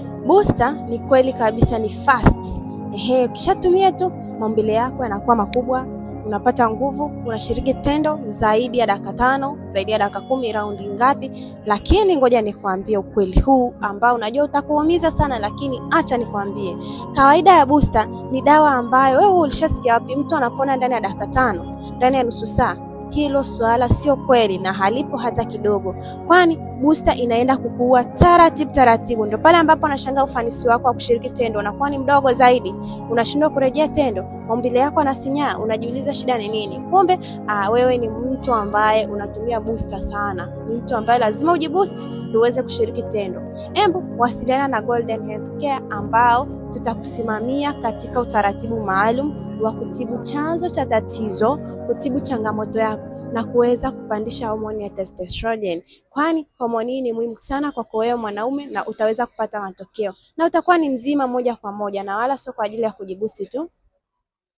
Booster ni kweli kabisa, ni fast. Ukishatumia tu maumbile yako yanakuwa makubwa, unapata nguvu, unashiriki tendo zaidi ya dakika 5, zaidi ya dakika 10, raundi ngapi. Lakini ngoja nikwambie ukweli huu ambao unajua utakuumiza sana, lakini acha nikwambie. Kawaida ya booster ni dawa ambayo wewe ulishasikia wapi mtu anapona ndani ya dakika 5, ndani ya nusu saa? Hilo swala sio kweli na halipo hata kidogo, kwani booster inaenda kukuua taratibu taratibu. Ndio pale ambapo unashangaa ufanisi wako wa kushiriki tendo unakuwa ni mdogo zaidi, unashindwa kurejea tendo, maumbile yako yanasinyaa, unajiuliza shida ni nini? Kumbe wewe ni mtu ambaye unatumia booster sana, ni mtu ambaye lazima ujiboost ndio uweze kushiriki tendo. Embu wasiliana na Golden Health Care ambao tutakusimamia katika utaratibu maalum wa kutibu chanzo cha tatizo, kutibu changamoto yako na kuweza kupandisha homoni ya testosterone, kwani homoni hii ni muhimu sana kwa wewe mwanaume, na utaweza kupata matokeo na utakuwa ni mzima moja kwa moja, na wala sio kwa ajili ya kujiboost tu.